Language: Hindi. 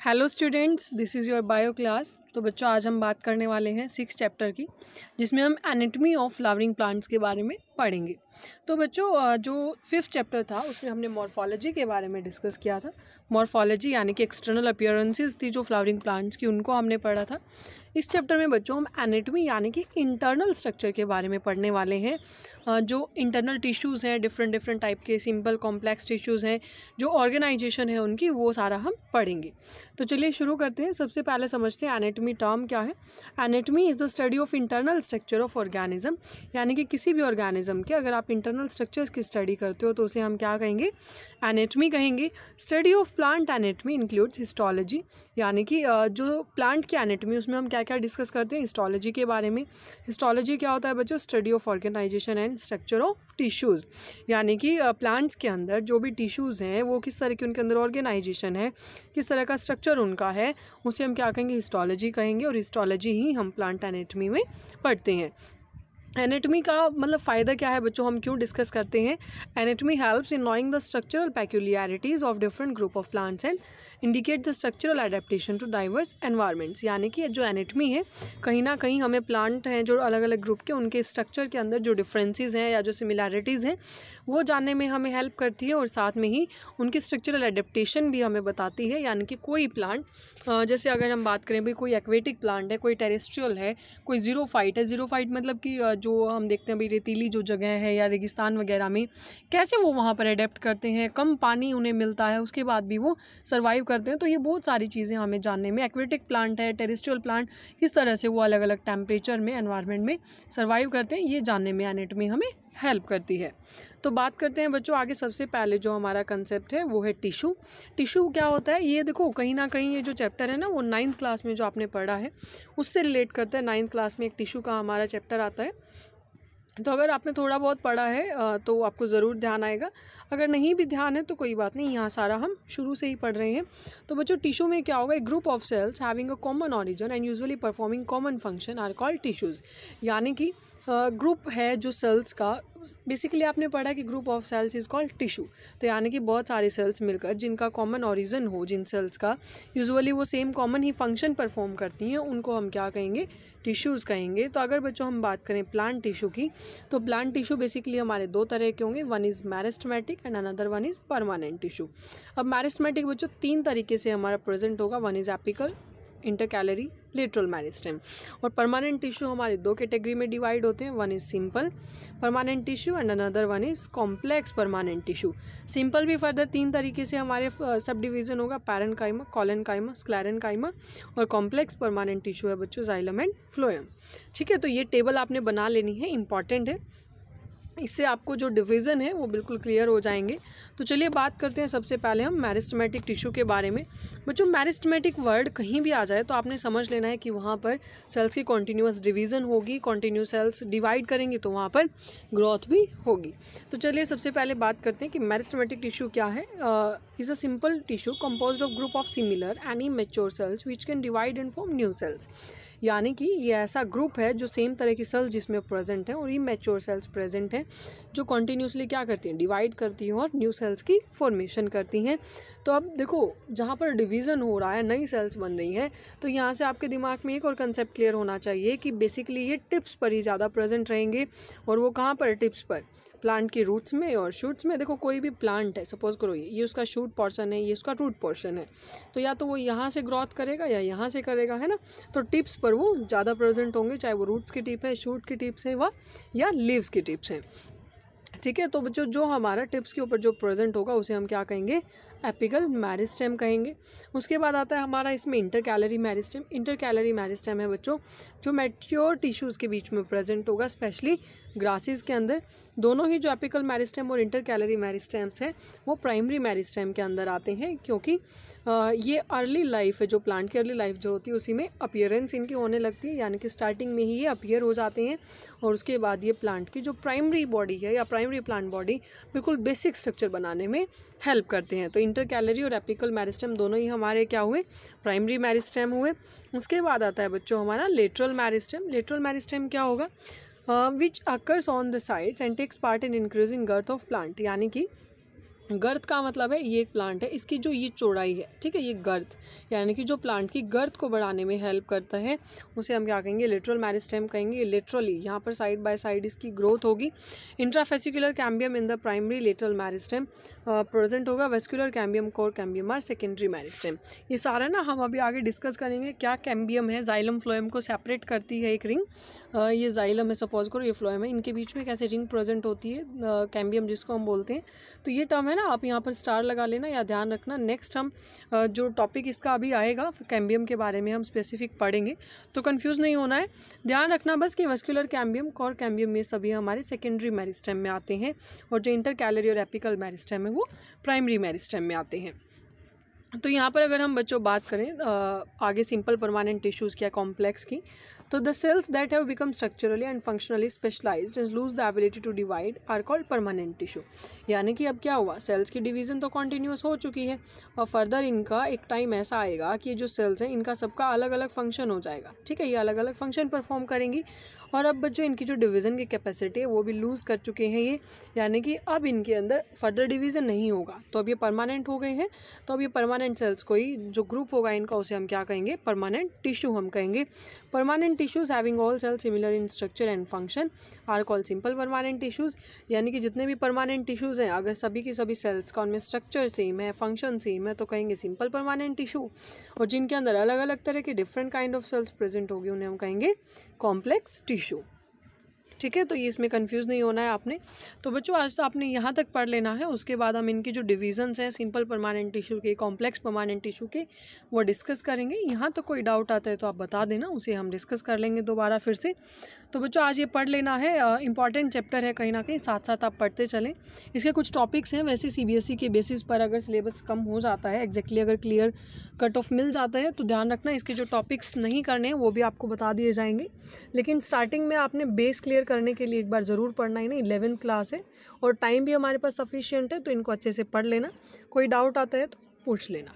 Hello students, this is your bio class. तो बच्चों, आज हम बात करने वाले हैं 6 चैप्टर की, जिसमें हम एनाटॉमी ऑफ फ्लावरिंग प्लांट्स के बारे में पढ़ेंगे। तो बच्चों, जो 5th चैप्टर था उसमें हमने मॉर्फोलॉजी के बारे में डिस्कस किया था। मॉर्फोलॉजी यानी कि एक्सटर्नल अपीयरेंसेस थी जो फ्लावरिंग प्लांट्स की, उनको हमने पढ़ा था। इस चैप्टर में बच्चों हम एनाटॉमी यानी कि इंटरनल स्ट्रक्चर के बारे में पढ़ने वाले हैं। जो इंटरनल टिश्यूज़ हैं, डिफरेंट टाइप के सिंपल कॉम्प्लेक्स टिश्यूज़ हैं, जो ऑर्गेनाइजेशन है उनकी, वो सारा हम पढ़ेंगे। तो चलिए शुरू करते हैं। सबसे पहले समझते हैं एनाटॉमी टर्म क्या है। Anatomy is the study of internal structure of organism, यानी कि किसी भी ऑर्गेनिज्म के अगर आप इंटरनल स्ट्रक्चर्स की स्टडी करते हो तो उसे हम क्या कहेंगे, एनाटॉमी कहेंगे। Study of plant anatomy includes histology, यानी कि जो प्लांट की एनाटॉमी उसमें हम क्या क्या डिस्कस करते हैं, हिस्टोलॉजी के बारे में। हिस्टोलॉजी क्या होता है बच्चों? Study of organisation and structure of tissues, यानी कि प्लांट्स के अंदर जो भी टिश्यूज़ हैं वो किस तरह की उनके अंदर ऑर्गेनाइजेशन है, किस तरह का स्ट्रक्चर उनका है, उसे हम क्या कहेंगे, हिस्टोलॉजी कहेंगे। और हिस्टोलॉजी ही हम प्लांट एनाटॉमी में पढ़ते हैं। एनाटॉमी का मतलब फ़ायदा क्या है बच्चों, हम क्यों डिस्कस करते हैं? Anatomy helps in knowing the structural peculiarities of different group of plants and indicate the structural adaptation to diverse environments, यानी कि जो एनाटॉमी है कहीं ना कहीं हमें प्लांट हैं जो अलग अलग ग्रुप के, उनके स्ट्रक्चर के अंदर जो डिफरेंसेस हैं या जो सिमिलैरिटीज़ हैं वो जानने में हमें हेल्प करती है, और साथ में ही उनकी स्ट्रक्चरल एडेप्टेशन भी हमें बताती है। यानी कि कोई प्लांट, जैसे अगर हम बात करें भाई, कोई एक्वेटिक प्लांट है, कोई टेरेस्ट्रियल है, कोई ज़ीरोफाइट है। ज़ीरोफाइट मतलब कि जो हम देखते हैं भाई रेतीली जो जगह है या रेगिस्तान वगैरह में, कैसे वो वहाँ पर अडेप्ट करते हैं, कम पानी उन्हें मिलता है उसके बाद भी वो सर्वाइव करते हैं। तो ये बहुत सारी चीज़ें हमें जानने में, एक्वेटिक प्लांट है, टेरेस्ट्रियल प्लांट, किस तरह से वो अलग अलग टेम्परेचर में, एनवायरनमेंट में सर्वाइव करते हैं, ये जानने में एनाटॉमी हमें हेल्प करती है। तो बात करते हैं बच्चों आगे। सबसे पहले जो हमारा कंसेप्ट है वो है टिश्यू। टिश्यू क्या होता है, ये देखो कहीं ना कहीं ये जो चैप्टर है ना वो 9th क्लास में जो आपने पढ़ा है उससे रिलेट करता है। 9th क्लास में एक टिश्यू का हमारा चैप्टर आता है। तो अगर आपने थोड़ा बहुत पढ़ा है तो आपको ज़रूर ध्यान आएगा, अगर नहीं भी ध्यान है तो कोई बात नहीं, यहाँ सारा हम शुरू से ही पढ़ रहे हैं। तो बच्चों, टिश्यू में क्या होगा, एक group of cells having a common origin and usually performing common function are called tissues, यानी कि ग्रुप है जो सेल्स का, बेसिकली आपने पढ़ा कि group of cells is called tissue. तो यानी कि बहुत सारे सेल्स मिलकर जिनका कॉमन ओरिजिन हो, जिन सेल्स का यूजुअली वो सेम कॉमन ही फंक्शन परफॉर्म करती हैं, उनको हम क्या कहेंगे, टिश्यूज़ कहेंगे। तो अगर बच्चों हम बात करें प्लांट टिश्यू की, तो प्लांट टिश्यू बेसिकली हमारे 2 तरह के होंगे, one is meristematic and another one is permanent tissue. अब मेरिस्टेमेटिक बच्चों 3 तरीके से हमारा प्रेजेंट होगा, one is apical, intercalary, lateral meristem. और परमानेंट टिश्यू हमारे 2 कैटेगरी में डिवाइड होते हैं, one is simple permanent tissue and another one is complex permanent tissue. Simple भी फर्दर 3 तरीके से हमारे सब डिवीज़न होगा, पैरेन्काइमा, कोलेनकाइमा, स्क्लेरेनकाइमा। और कॉम्प्लेक्स परमानेंट टिश्यू है बच्चों जाइलम एंड फ्लोएम। ठीक है, तो ये टेबल आपने बना लेनी है, इंपॉर्टेंट है, इससे आपको जो डिवीज़न है वो बिल्कुल क्लियर हो जाएंगे। तो चलिए बात करते हैं सबसे पहले हम मेरिस्टेमेटिक टिश्यू के बारे में। बच्चों, मेरिस्टेमेटिक वर्ड कहीं भी आ जाए तो आपने समझ लेना है कि वहाँ पर सेल्स की कॉन्टीन्यूअस डिवीज़न होगी, कॉन्टीन्यूअस सेल्स डिवाइड करेंगे तो वहाँ पर ग्रोथ भी होगी। तो चलिए सबसे पहले बात करते हैं कि मेरिस्टेमेटिक टिश्यू क्या है। Is a simple tissue composed of group of similar and immature cells which can divide and form new sales, यानी कि ये ऐसा ग्रुप है जो सेम तरह की सेल्स जिसमें प्रेजेंट है और इमैच्योर सेल्स प्रेजेंट हैं, जो कॉन्टीन्यूसली क्या करती हैं, डिवाइड करती हैं और न्यू सेल्स की फॉर्मेशन करती हैं। तो अब देखो, जहाँ पर डिवीज़न हो रहा है, नई सेल्स बन रही हैं, तो यहाँ से आपके दिमाग में एक और कंसेप्ट क्लियर होना चाहिए कि बेसिकली ये टिप्स पर ही ज़्यादा प्रेजेंट रहेंगे। और वो कहाँ पर? टिप्स पर, प्लांट की रूट्स में और शूट्स में। देखो कोई भी प्लांट है, सपोज करो ये उसका शूट पोर्शन है, ये उसका रूट पोर्शन है, तो या तो वो यहाँ से ग्रोथ करेगा या यहाँ से करेगा, है ना। तो टिप्स पर वो ज़्यादा प्रेजेंट होंगे, चाहे वो रूट्स की टिप है, शूट की टिप्स है वह, या लीव्स की टिप्स हैं। ठीक है, तो बच्चों जो हमारा टिप्स के ऊपर जो प्रेजेंट होगा उसे हम क्या कहेंगे, एपिकल मेरिस्टेम कहेंगे। उसके बाद आता है हमारा इसमें इंटरकैलरी मेरिस्टेम। इंटरकैलरी मेरिस्टेम है बच्चों जो मैच्योर टिश्यूज़ के बीच में प्रेजेंट होगा, स्पेशली ग्रासेस के अंदर। दोनों ही जो एपिकल मेरिस्टेम और इंटरकैलरी मेरिस्टेम्स हैं वो प्राइमरी मेरिस्टेम के अंदर आते हैं, क्योंकि ये अर्ली लाइफ है, जो प्लांट की अर्ली लाइफ जो होती है उसी में अपीयरेंस इनकी होने लगती है, यानी कि स्टार्टिंग में ही ये अपीयर हो जाते हैं। और उसके बाद ये प्लांट की जो प्राइमरी बॉडी है या प्राइमरी प्लांट बॉडी बिल्कुल बेसिक स्ट्रक्चर बनाने में हेल्प करते हैं। तो इंटरकैलरी और एपिकल मेरिस्टेम दोनों ही हमारे क्या हुए, प्राइमरी मेरिस्टेम हुए। उसके बाद आता है बच्चों हमारा लेटरल मेरिस्टेम। लेटरल मेरिस्टेम क्या होगा, which occurs on the sides and takes part in increasing girth of plant, यानी कि गर्थ का मतलब है ये एक प्लांट है, इसकी जो ये चौड़ाई है, ठीक है, ये गर्थ यानी कि जो प्लांट की गर्थ को बढ़ाने में हेल्प करता है उसे हम क्या कहेंगे, लेटरल मेरिस्टेम कहेंगे। लेटरली यहाँ पर साइड बाय साइड इसकी ग्रोथ होगी। Intrafascicular cambium in the primary lateral meristem present होगा। Vascular cambium, cork cambium are secondary meristem. ये सारा ना हम अभी आगे डिस्कस करेंगे। क्या कैम्बियम है, जाइलम फ्लोएम को सेपरेट करती है एक रिंग, ये जाइलम है सपोज करो, ये फ्लोएम है, इनके बीच में कैसे रिंग प्रेजेंट होती है, कैम्बियम जिसको हम बोलते हैं। तो ये टर्म है ना, आप यहाँ पर स्टार लगा लेना या ध्यान रखना। नेक्स्ट हम जो टॉपिक इसका अभी आएगा कैम्बियम के बारे में हम स्पेसिफिक पढ़ेंगे, तो कंफ्यूज नहीं होना है। ध्यान रखना बस कि वेस्कुलर कैम्बियम, कोर कैम्बियम ये सभी हमारे सेकेंडरी मेरिस्टेम में आते हैं और जो इंटरकैलरी और एपिकल मेरिस्टेम है वो प्राइमरी मेरिस्टेम में आते हैं। तो यहाँ पर अगर हम बच्चों बात करें आगे सिंपल परमानेंट टिश्यूज़ की या कॉम्प्लेक्स की, तो the cells that have become structurally and functionally specialised and lose the ability to divide are called permanent tissue. यानी कि अब क्या हुआ, सेल्स की डिवीज़न तो कॉन्टीन्यूस हो चुकी है और फर्दर इनका एक टाइम ऐसा आएगा कि जो सेल्स हैं इनका सबका अलग अलग फंक्शन हो जाएगा, ठीक है, ये अलग अलग फंक्शन परफॉर्म करेंगी। और अब बच्चों इनकी जो डिवीज़न की कैपेसिटी है वो भी लूज़ कर चुके हैं ये, यानी कि अब इनके अंदर फर्दर डिवीज़न नहीं होगा, तो अब ये परमानेंट हो गए हैं। तो अब ये परमानेंट सेल्स को ही जो ग्रुप होगा इनका उसे हम क्या कहेंगे, परमानेंट टिश्यू हम कहेंगे। Permanent tissues having all cells similar in structure and function are called simple permanent tissues. यानी कि जितने भी परमानेंट टिश्यूज़ हैं अगर सभी की सभी सेल्स का उनमें स्ट्रक्चर सेम है, फंक्शन सेम है, तो कहेंगे सिंपल परमानेंट टिश्यू। और जिनके अंदर अलग अलग तरह के different kind of cells present होगी उन्हें हम कहेंगे कॉम्प्लेक्स टिश्यू। ठीक है, तो ये इसमें कंफ्यूज नहीं होना है आपने। तो बच्चों आज तो आपने यहाँ तक पढ़ लेना है, उसके बाद हम इनकी जो डिविजन्स हैं सिंपल परमानेंट टिश्यू के, कॉम्प्लेक्स परमानेंट टिश्यू के, वो डिस्कस करेंगे। यहाँ तो कोई डाउट आता है तो आप बता देना, उसे हम डिस्कस कर लेंगे दोबारा फिर से। तो बच्चों आज ये पढ़ लेना है, इंपॉर्टेंट चैप्टर है कहीं ना कहीं, साथ साथ आप पढ़ते चलें। इसके कुछ टॉपिक्स हैं, वैसे CBSE के बेसिस पर अगर सिलेबस कम हो जाता है, एग्जैक्टली अगर क्लियर कट ऑफ मिल जाता है तो ध्यान रखना इसके जो टॉपिक्स नहीं करने हैं वो भी आपको बता दिए जाएंगे। लेकिन स्टार्टिंग में आपने बेस क्लियर करने के लिए एक बार ज़रूर पढ़ना ही ना, 11th क्लास है और टाइम भी हमारे पास सफिशिएंट है, तो इनको अच्छे से पढ़ लेना। कोई डाउट आता है तो पूछ लेना।